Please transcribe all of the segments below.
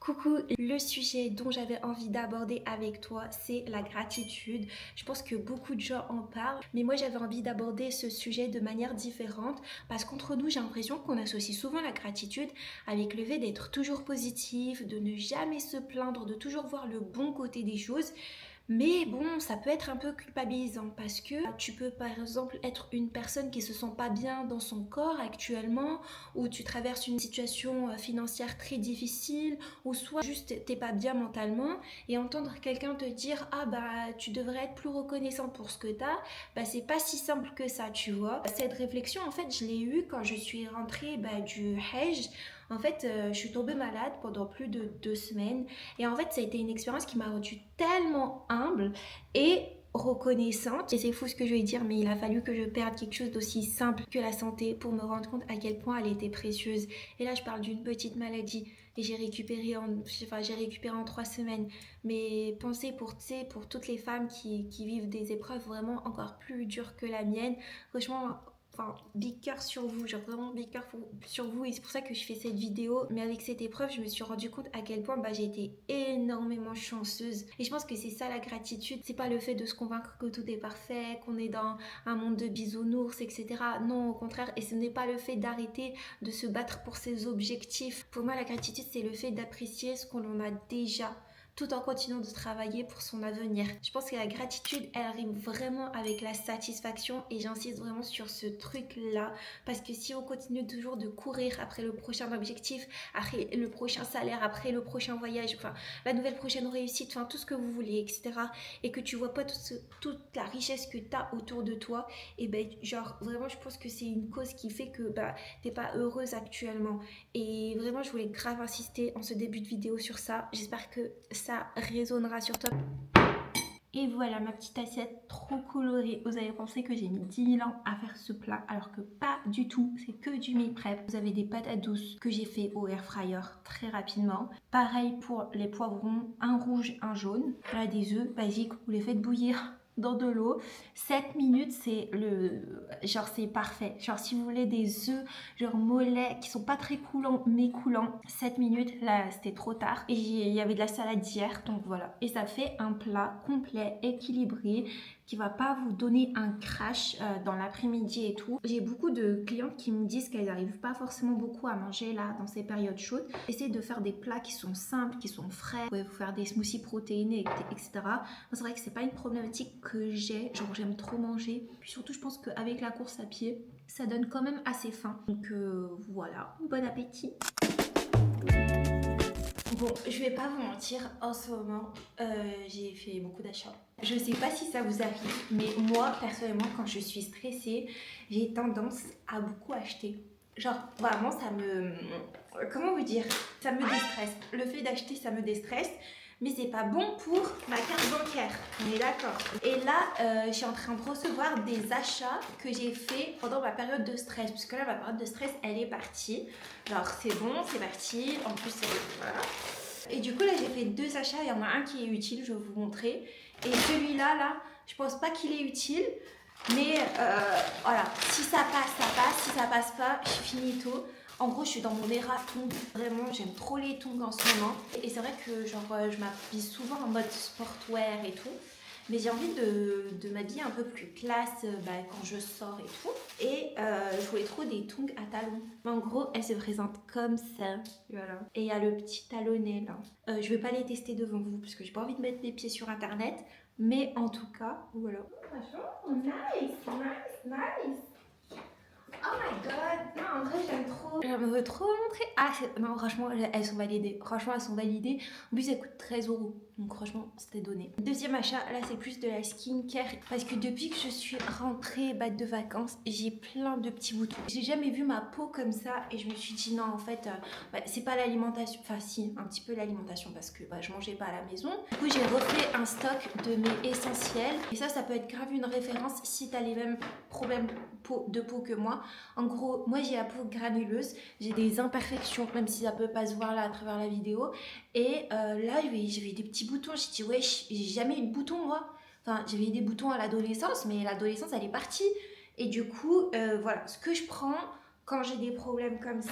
Coucou, le sujet dont j'avais envie d'aborder avec toi, c'est la gratitude. Je pense que beaucoup de gens en parlent, mais moi j'avais envie d'aborder ce sujet de manière différente parce qu'entre nous, j'ai l'impression qu'on associe souvent la gratitude avec le fait d'être toujours positif, de ne jamais se plaindre, de toujours voir le bon côté des choses. Mais bon, ça peut être un peu culpabilisant parce que tu peux par exemple être une personne qui se sent pas bien dans son corps actuellement, ou tu traverses une situation financière très difficile, ou soit juste t'es pas bien mentalement, et entendre quelqu'un te dire ah bah tu devrais être plus reconnaissante pour ce que t'as, bah c'est pas si simple que ça, tu vois. Cette réflexion en fait je l'ai eue quand je suis rentrée du Hajj. En fait, je suis tombée malade pendant plus de 2 semaines. Et en fait, ça a été une expérience qui m'a rendue tellement humble et reconnaissante. Et c'est fou ce que je vais dire, mais il a fallu que je perde quelque chose d'aussi simple que la santé pour me rendre compte à quel point elle était précieuse. Et là, je parle d'une petite maladie et j'ai récupéré en 3 semaines. Mais pensez pour, tu sais, pour toutes les femmes qui vivent des épreuves vraiment encore plus dures que la mienne. Franchement, enfin, big cœur sur vous, genre vraiment big cœur sur vous, et c'est pour ça que je fais cette vidéo. Mais avec cette épreuve, je me suis rendu compte à quel point j'ai été énormément chanceuse. Et je pense que c'est ça la gratitude, c'est pas le fait de se convaincre que tout est parfait, qu'on est dans un monde de bisounours, etc. Non, au contraire, et ce n'est pas le fait d'arrêter de se battre pour ses objectifs. Pour moi, la gratitude, c'est le fait d'apprécier ce qu'on en a déjà, tout en continuant de travailler pour son avenir. Je pense que la gratitude, elle arrive vraiment avec la satisfaction, et j'insiste vraiment sur ce truc-là, parce que si on continue toujours de courir après le prochain objectif, après le prochain salaire, après le prochain voyage, enfin la nouvelle prochaine réussite, enfin tout ce que vous voulez, etc., et que tu vois pas toute la richesse que tu as autour de toi, et ben genre vraiment je pense que c'est une cause qui fait que t'es pas heureuse actuellement. Et vraiment je voulais grave insister en ce début de vidéo sur ça. J'espère que ça résonnera sur toi. Et voilà ma petite assiette trop colorée. Vous avez pensé que j'ai mis 10 000 ans à faire ce plat, alors que pas du tout, c'est que du meal prep. Vous avez des patates douces que j'ai fait au air fryer très rapidement. Pareil pour les poivrons, un rouge, un jaune. Voilà, des œufs basiques, vous les faites bouillir dans de l'eau. 7 minutes, c'est genre c'est parfait. Genre si vous voulez des œufs genre mollets qui sont pas très coulants mais coulants, 7 minutes, là c'était trop tard. Et il y avait de la salade d'hier, donc voilà. Et ça fait un plat complet, équilibré, qui va pas vous donner un crash dans l'après-midi et tout. J'ai beaucoup de clientes qui me disent qu'elles n'arrivent pas forcément beaucoup à manger là dans ces périodes chaudes. Essayez de faire des plats qui sont simples, qui sont frais. Vous pouvez vous faire des smoothies protéinés, etc. Moi, c'est vrai que c'est pas une problématique que j'ai, genre j'aime trop manger. Puis surtout, je pense qu'avec la course à pied, ça donne quand même assez faim. Donc voilà, bon appétit. Bon, je vais pas vous mentir, en ce moment, j'ai fait beaucoup d'achats. Je sais pas si ça vous arrive, mais moi, personnellement, quand je suis stressée, j'ai tendance à beaucoup acheter. Genre, vraiment, ça me... Comment vous dire? Ça me déstresse. Le fait d'acheter, ça me déstresse. Mais c'est pas bon pour ma carte bancaire, on est d'accord. Et là, je suis en train de recevoir des achats que j'ai fait pendant ma période de stress. Parce que là, ma période de stress, elle est partie. Alors, c'est bon, c'est parti. En plus, voilà. Et du coup, là, j'ai fait 2 achats. Il y en a un qui est utile, je vais vous montrer. Et celui-là, je pense pas qu'il est utile. Mais voilà, si ça passe, ça passe. Si ça passe pas, je suis finito. En gros, je suis dans mon era tongs. Vraiment, j'aime trop les tongs en ce moment. Et c'est vrai que genre, je m'habille souvent en mode sportwear et tout. Mais j'ai envie de m'habiller un peu plus classe quand je sors et tout. Et je voulais trop des tongs à talons. En gros, elles se présentent comme ça. Voilà. Et il y a le petit talonnet là. Je vais pas les tester devant vous parce que j'ai pas envie de mettre les pieds sur internet. Mais en tout cas, voilà. Nice, nice, nice. Oh my god, non en vrai j'aime trop. J'aimerais trop montrer. Ah non franchement elles sont validées. Franchement elles sont validées. En plus elles coûtent 13 €. Donc franchement c'était donné. Deuxième achat, là c'est plus de la skincare. Parce que depuis que je suis rentrée de vacances, j'ai plein de petits boutons. J'ai jamais vu ma peau comme ça. Et je me suis dit non en fait c'est pas l'alimentation. Enfin si, un petit peu l'alimentation parce que je mangeais pas à la maison. Du coup j'ai refait un stock de mes essentiels. Et ça peut être grave une référence si t'as les mêmes problèmes de peau que moi. En gros, moi j'ai la peau granuleuse, j'ai des imperfections, même si ça peut pas se voir là à travers la vidéo. Et là j'avais des petits boutons, j'ai dit ouais, j'ai jamais eu de boutons moi. Enfin, j'avais eu des boutons à l'adolescence, mais l'adolescence elle est partie. Et du coup, voilà, ce que je prends quand j'ai des problèmes comme ça,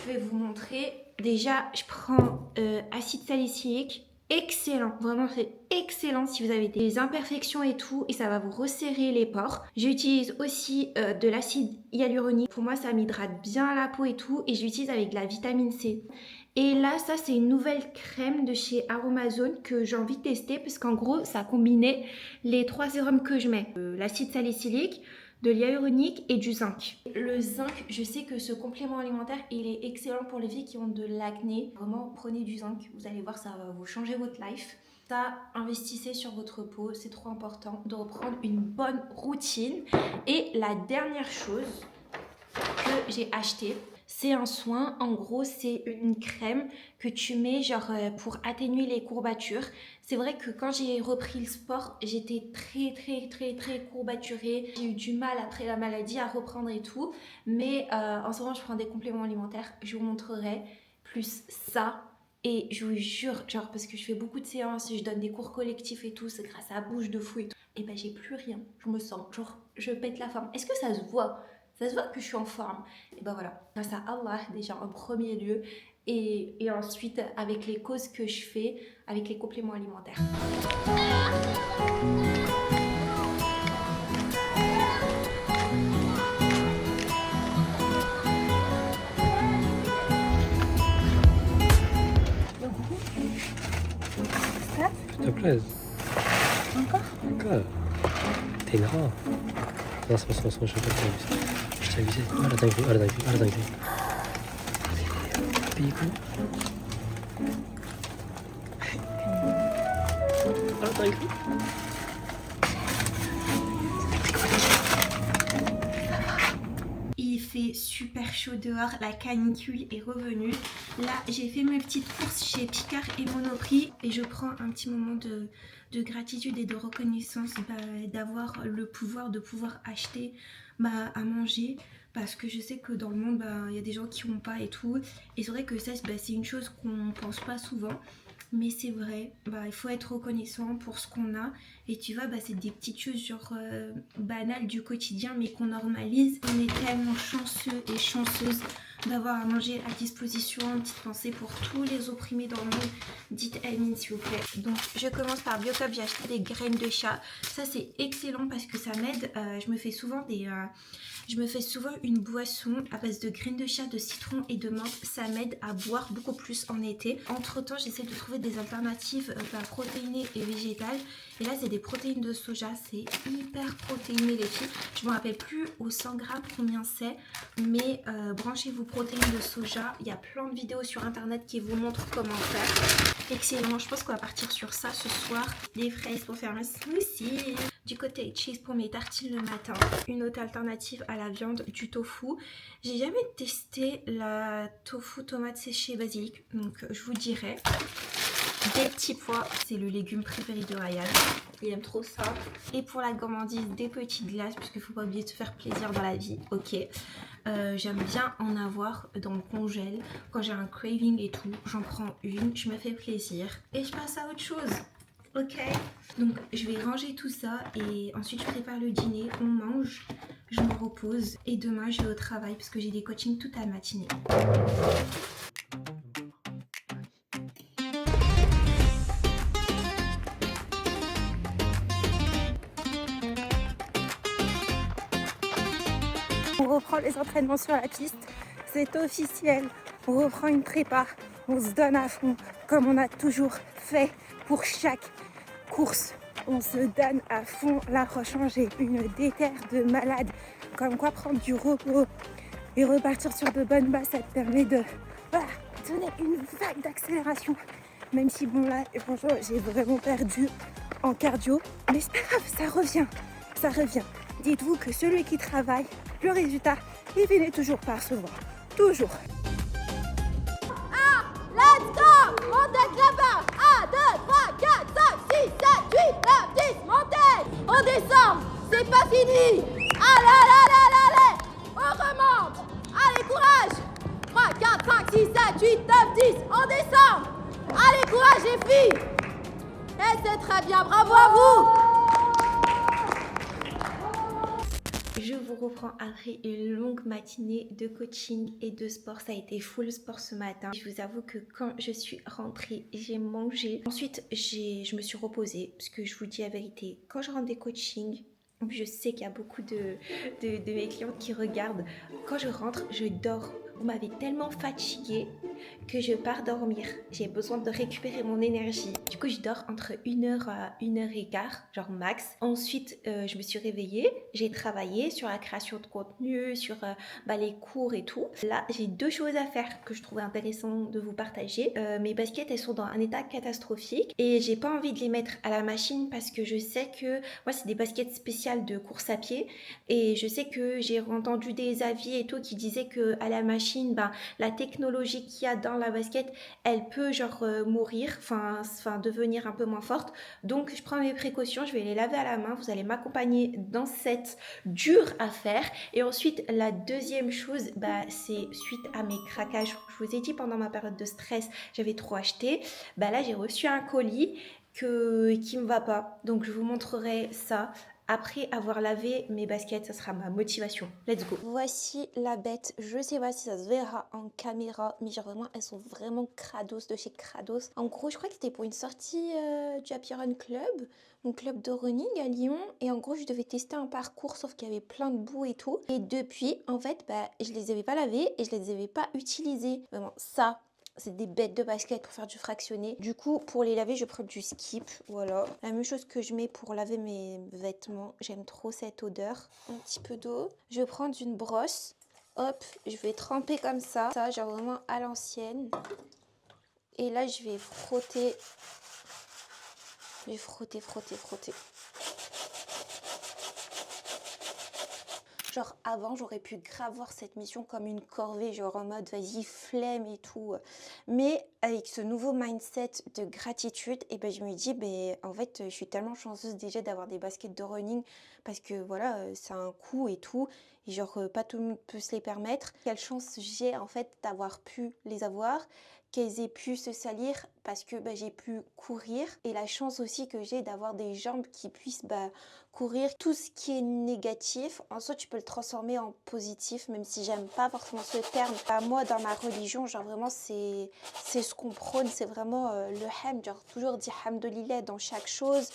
je vais vous montrer. Déjà, je prends acide salicylique. Excellent, vraiment c'est excellent si vous avez des imperfections et tout, et ça va vous resserrer les pores. J'utilise aussi de l'acide hyaluronique. Pour moi, ça m'hydrate bien la peau et tout, et j'utilise avec de la vitamine C. Et là, ça c'est une nouvelle crème de chez Aromazone que j'ai envie de tester parce qu'en gros, ça combinait les 3 sérums que je mets. L'acide salicylique, de l'hyaluronique et du zinc. Le zinc, je sais que ce complément alimentaire, il est excellent pour les filles qui ont de l'acné. Vraiment, prenez du zinc, vous allez voir, ça va vous changer votre life. Ça, investissez sur votre peau, c'est trop important de reprendre une bonne routine. Et la dernière chose que j'ai achetée, c'est un soin, en gros c'est une crème que tu mets genre pour atténuer les courbatures. C'est vrai que quand j'ai repris le sport, j'étais très courbaturée. J'ai eu du mal après la maladie à reprendre et tout. Mais en ce moment je prends des compléments alimentaires, je vous montrerai plus ça. Et je vous jure, genre parce que je fais beaucoup de séances, je donne des cours collectifs et tout, c'est grâce à la bouche de fou et tout. Et ben j'ai plus rien, je me sens genre je pète la forme. Est-ce que ça se voit? Ça se voit que je suis en forme. Et ben voilà, grâce à Allah déjà en premier lieu et ensuite avec les causes que je fais avec les compléments alimentaires. S'il te plaît. Encore? Encore. T'es grand. Non, c'est pas je vais pas t'abuser. Je t'ai abusé. Arrête d'arriver. Pico. Arrête d'arriver. Il fait super chaud dehors, la canicule est revenue. Là, j'ai fait mes petites courses chez Picard et Monoprix et je prends un petit moment de gratitude et de reconnaissance d'avoir le pouvoir de pouvoir acheter à manger, parce que je sais que dans le monde, il y a des gens qui n'ont pas et tout. Et c'est vrai que ça, c'est une chose qu'on pense pas souvent. Mais c'est vrai, il faut être reconnaissant pour ce qu'on a. Et tu vois, c'est des petites choses genre banales du quotidien, mais qu'on normalise. On est tellement chanceux et chanceuses d'avoir à manger à disposition. Une petite pensée pour tous les opprimés dans le monde. Dites Amine s'il vous plaît. Donc je commence par Biocop, j'ai acheté des graines de chat. Ça c'est excellent parce que ça m'aide. Je me fais souvent une boisson à base de graines de chat, de citron et de menthe. Ça m'aide à boire beaucoup plus en été. Entre temps, j'essaie de trouver des alternatives protéinées et végétales. Et là, c'est des protéines de soja. C'est hyper protéiné les filles. Je ne me rappelle plus au 100 grammes combien c'est. Mais branchez-vous protéines de soja. Il y a plein de vidéos sur internet qui vous montrent comment faire. Excellent. Je pense qu'on va partir sur ça ce soir. Des fraises pour faire un smoothie. Du côté cheese pour mes tartines le matin. Une autre alternative à la viande, du tofu. J'ai jamais testé la tofu tomate séchée basilic, donc je vous dirai. Des petits pois, c'est le légume préféré de Ryan. Il aime trop ça. Et pour la gourmandise, des petites glaces, puisqu'il ne faut pas oublier de se faire plaisir dans la vie. Ok. J'aime bien en avoir dans le congèle. Quand j'ai un craving et tout, j'en prends une, je me fais plaisir. Et je passe à autre chose. Ok, donc je vais ranger tout ça et ensuite je prépare le dîner, on mange, je me repose et demain je vais au travail parce que j'ai des coachings toute la matinée. On reprend les entraînements sur la piste, c'est officiel, on reprend une prépa, on se donne à fond comme on a toujours fait pour chaque course. On se donne à fond. Là franchement j'ai une déterre de malade, comme quoi prendre du repos et repartir sur de bonnes bases, ça te permet de donner une vague d'accélération, même si bon là franchement j'ai vraiment perdu en cardio, mais c'est pas grave, ça revient. Dites-vous que celui qui travaille, le résultat il finit toujours par se voir, toujours. Let's go! Montez là-bas! 1, 2, 3, 4, 5, 6, 7, 8, 9, 10, montez! On descend! C'est pas fini! Allez! On remonte! Allez, courage! 3, 4, 5, 6, 7, 8, 9, 10, on descend! Allez, courage les filles! Et c'est très bien, bravo à vous! Je vous reprends après une longue matinée de coaching et de sport. Ça a été full sport ce matin. Je vous avoue que quand je suis rentrée, j'ai mangé. Ensuite, je me suis reposée parce que je vous dis la vérité, quand je rentre des coachings, je sais qu'il y a beaucoup de mes clientes qui regardent. Quand je rentre, je dors. Vous m'avez tellement fatiguée que je pars dormir. J'ai besoin de récupérer mon énergie. Du coup, je dors entre 1 heure à 1 heure et quart, genre max. Ensuite, je me suis réveillée. J'ai travaillé sur la création de contenu, sur les cours et tout. Là, j'ai 2 choses à faire que je trouvais intéressant de vous partager. Mes baskets, elles sont dans un état catastrophique et j'ai pas envie de les mettre à la machine parce que je sais que moi, c'est des baskets spéciales de course à pied et je sais que j'ai entendu des avis et tout qui disaient que à la machine, la technologie qu'il y a dans la basket, elle peut mourir, enfin devenir un peu moins forte. Donc je prends mes précautions, je vais les laver à la main. Vous allez m'accompagner dans cette dure affaire. Et ensuite, la deuxième chose, c'est suite à mes craquages. Je vous ai dit pendant ma période de stress, j'avais trop acheté. Là, j'ai reçu un colis qui me va pas. Donc je vous montrerai ça. Après avoir lavé mes baskets, ça sera ma motivation. Let's go. Voici la bête. Je sais pas si ça se verra en caméra, mais genre vraiment, elles sont vraiment crados de chez Crados. En gros, je crois que c'était pour une sortie du Happy Run Club, mon club de running à Lyon. Et en gros, je devais tester un parcours, sauf qu'il y avait plein de boue et tout. Et depuis, en fait, je les avais pas lavés et je les avais pas utilisés. Vraiment, ça... c'est des bêtes de basket pour faire du fractionné. Du coup, pour les laver, je prends du skip. Voilà. La même chose que je mets pour laver mes vêtements. J'aime trop cette odeur. Un petit peu d'eau. Je vais prendre une brosse. Hop, je vais tremper comme ça. Ça, genre vraiment à l'ancienne. Et là, je vais frotter. Je vais frotter, frotter, frotter. Genre avant, j'aurais pu grave voir cette mission comme une corvée, genre en mode vas-y, flemme et tout. Mais avec ce nouveau mindset de gratitude, et je me dis, en fait, je suis tellement chanceuse déjà d'avoir des baskets de running parce que voilà, c'est un coût et tout. Et genre, pas tout le monde peut se les permettre. Quelle chance j'ai en fait d'avoir pu les avoir, qu'elles aient pu se salir parce que j'ai pu courir. Et la chance aussi que j'ai d'avoir des jambes qui puissent courir. Tout ce qui est négatif, en soi, tu peux le transformer en positif, même si j'aime pas forcément ce terme. Moi, dans ma religion, genre vraiment, c'est ce qu'on prône, c'est vraiment le hamd, genre toujours dire hamdoulilah dans chaque chose.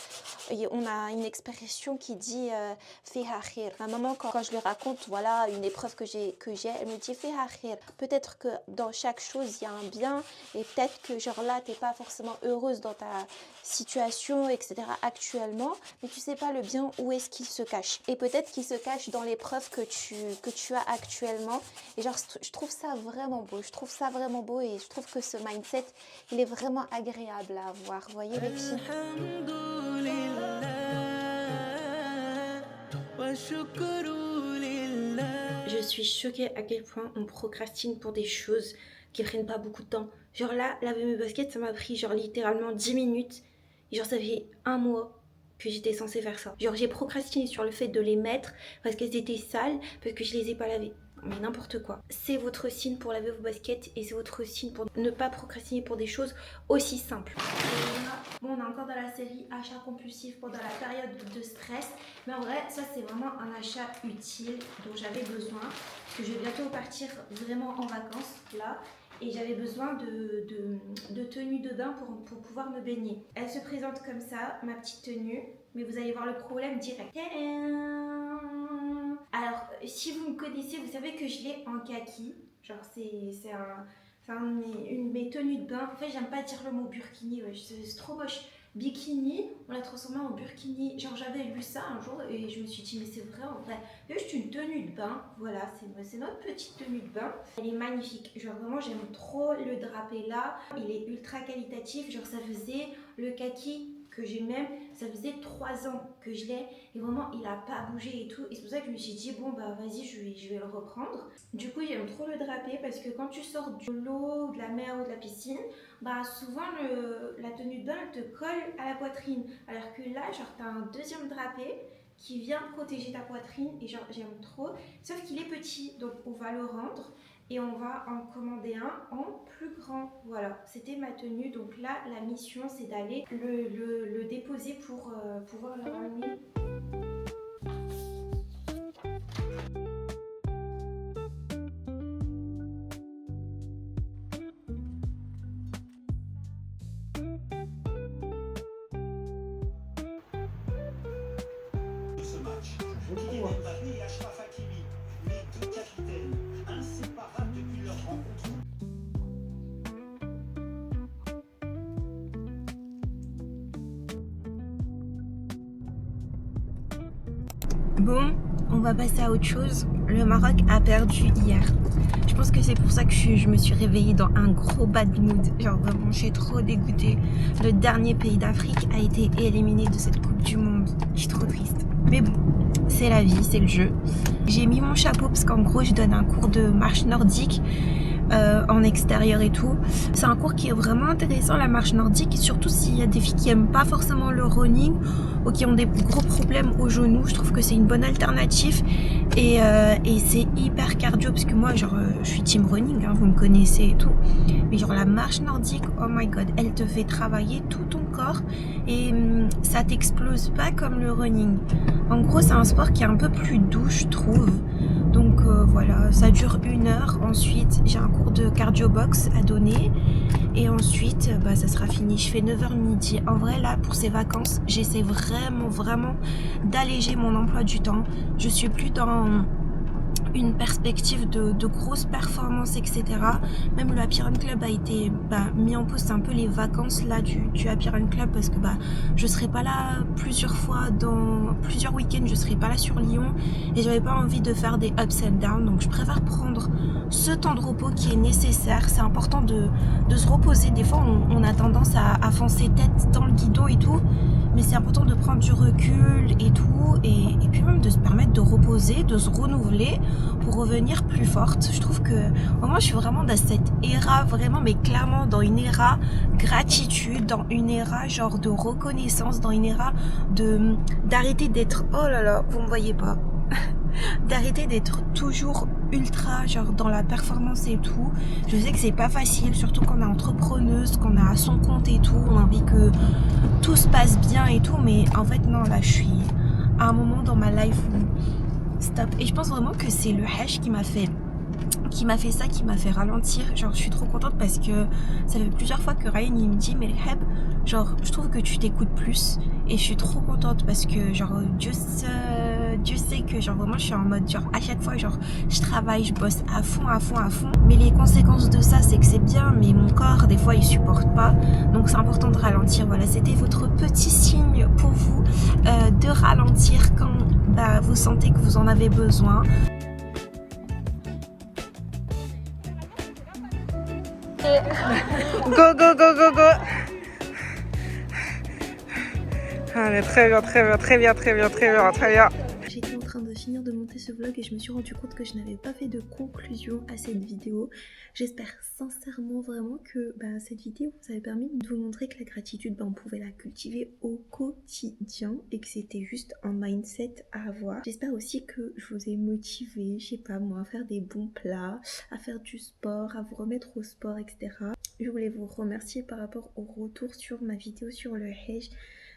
Et on a une expression qui dit fiha khir. Ma maman, quand je lui raconte, voilà, une épreuve que j'ai, elle me dit fiha khir. Peut-être que dans chaque chose, il y a un bien, et peut-être que genre là, t'es pas forcément heureuse dans ta situation, etc. actuellement, mais tu sais pas le bien où est-ce qu'il se cache. Et peut-être qu'il se cache dans l'épreuve que tu as actuellement. Et genre, je trouve ça vraiment beau. Je trouve ça vraiment beau et je trouve que ce mindset, il est vraiment agréable à avoir. Vous voyez les filles? Je suis choquée à quel point on procrastine pour des choses qui prennent pas beaucoup de temps. Genre là, laver mes baskets, ça m'a pris genre littéralement 10 minutes. Et genre ça fait 1 mois que j'étais censée faire ça. Genre j'ai procrastiné sur le fait de les mettre parce qu'elles étaient sales, parce que je les ai pas lavées. Mais n'importe quoi. C'est votre signe pour laver vos baskets et c'est votre signe pour ne pas procrastiner pour des choses aussi simples. Bon, on est encore dans la série achat compulsif pendant la période de stress. Mais en vrai, ça c'est vraiment un achat utile dont j'avais besoin. Parce que je vais bientôt partir vraiment en vacances là. Et j'avais besoin de tenue de bain pour pouvoir me baigner. Elle se présente comme ça, ma petite tenue. Mais vous allez voir le problème direct. Alors, si vous me connaissez, vous savez que je l'ai en kaki. Genre, c'est une de mes tenues de bain. En fait, j'aime pas dire le mot burkini, ouais, c'est trop moche. Bikini, on l'a transformé en burkini. Genre, j'avais lu ça un jour et je me suis dit, mais c'est vrai en vrai. C'est juste une tenue de bain. Voilà, c'est notre petite tenue de bain. Elle est magnifique. Genre, vraiment, j'aime trop le drapé là. Il est ultra qualitatif. Genre, ça faisait le kaki que j'ai même, ça faisait 3 ans que je l'ai et vraiment il a pas bougé et tout, et c'est pour ça que je me suis dit bon vas-y je vais le reprendre. Du coup j'aime trop le drapé parce que quand tu sors de l'eau, de la mer ou de la piscine, souvent la tenue de bain elle te colle à la poitrine, alors que là genre t'as un deuxième drapé qui vient protéger ta poitrine et genre j'aime trop, sauf qu'il est petit donc on va le rendre et on va en commander un en plus grand. Voilà, c'était ma tenue. Donc là, la mission, c'est d'aller le déposer pour pouvoir le ramener. Mbappé et Achraf Hakimi, les deux capitaines, inséparables depuis leur rencontre. Bon, on va passer à autre chose. Le Maroc a perdu hier. Je pense que c'est pour ça que je me suis réveillée dans un gros bad mood. Genre vraiment, je suis trop dégoûtée. Le dernier pays d'Afrique a été éliminé de cette Coupe du Monde. Je suis trop triste. Mais bon, c'est la vie, c'est le jeu. J'ai mis mon chapeau parce qu'en gros, je donne un cours de marche nordique. En extérieur et tout. C'est un cours qui est vraiment intéressant, la marche nordique, surtout s'il y a des filles qui aiment pas forcément le running ou qui ont des gros problèmes aux genoux. Je trouve que c'est une bonne alternative et c'est hyper cardio parce que moi genre je suis team running, hein, vous me connaissez et tout, mais genre la marche nordique, oh my god, elle te fait travailler tout ton corps et ça t'explose pas comme le running. En gros c'est un sport qui est un peu plus doux je trouve. Donc voilà, ça dure 1 heure. Ensuite, j'ai un cours de cardio box à donner. Et ensuite, ça sera fini. Je fais 9h midi. En vrai, là, pour ces vacances, j'essaie vraiment d'alléger mon emploi du temps. Je suis plus dans une perspective de grosses performances, etc. Même le Happy Run Club a été mis en pause. C'est un peu les vacances là du Happy Run Club parce que je serai pas là plusieurs fois dans plusieurs week-ends, je serai pas là sur Lyon et j'avais pas envie de faire des ups and downs, donc je préfère prendre ce temps de repos qui est nécessaire. C'est important de se reposer. Des fois on a tendance à foncer tête dans le guidon et tout, mais c'est important de prendre du recul et tout, et puis même de se permettre de reposer, de se renouveler pour revenir plus forte. Je trouve que moi je suis vraiment dans cette ère, vraiment, mais clairement dans une ère gratitude, dans une ère genre de reconnaissance, dans une ère d'arrêter d'être, oh là là, vous me voyez pas, d'arrêter d'être toujours ultra genre dans la performance et tout. Je sais que c'est pas facile, surtout quand on est entrepreneuse, qu'on a son compte et tout, on a envie que tout se passe bien et tout, mais en fait non, là je suis à un moment dans ma life où stop. Et je pense vraiment que c'est le Hajj qui m'a fait ça, qui m'a fait ralentir. Genre je suis trop contente parce que ça fait plusieurs fois que Ryan il me dit mais Heb, genre je trouve que tu t'écoutes plus, et je suis trop contente parce que genre Dieu sait que genre vraiment je suis en mode genre à chaque fois genre je travaille, je bosse à fond, mais les conséquences de ça c'est que c'est bien, mais mon corps des fois il supporte pas, donc c'est important de ralentir. Voilà, c'était votre petit signe pour vous de ralentir quand vous sentez que vous en avez besoin. Go, go, go, go, go. Allez, très bien. J'étais en train de finir de monter ce vlog et je me suis rendu compte que je n'avais pas fait de conclusion à cette vidéo. J'espère sincèrement vraiment que cette vidéo vous avait permis de vous montrer que la gratitude, on pouvait la cultiver au quotidien et que c'était juste un mindset à avoir. J'espère aussi que je vous ai motivé, je sais pas moi, à faire des bons plats, à faire du sport, à vous remettre au sport, etc. Je voulais vous remercier par rapport au retour sur ma vidéo sur le Hajj.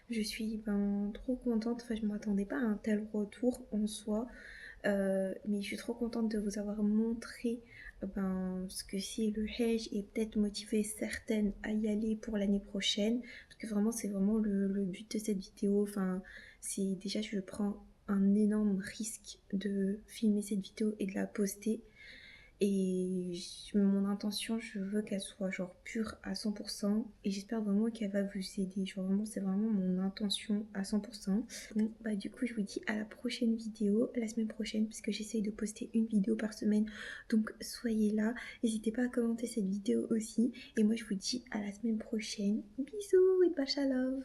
Je suis trop contente, enfin je ne m'attendais pas à un tel retour en soi, mais je suis trop contente de vous avoir montré ce que c'est le Hajj et peut-être motiver certaines à y aller pour l'année prochaine, parce que vraiment c'est vraiment le but de cette vidéo. Enfin c'est déjà, je prends un énorme risque de filmer cette vidéo et de la poster. Et mon intention, je veux qu'elle soit genre pure à 100% et j'espère vraiment qu'elle va vous aider. Genre vraiment, c'est vraiment mon intention à 100%. Bon, du coup, je vous dis à la prochaine vidéo, la semaine prochaine, puisque j'essaye de poster une vidéo par semaine. Donc soyez là, n'hésitez pas à commenter cette vidéo aussi. Et moi, je vous dis à la semaine prochaine. Bisous et Bacha Love.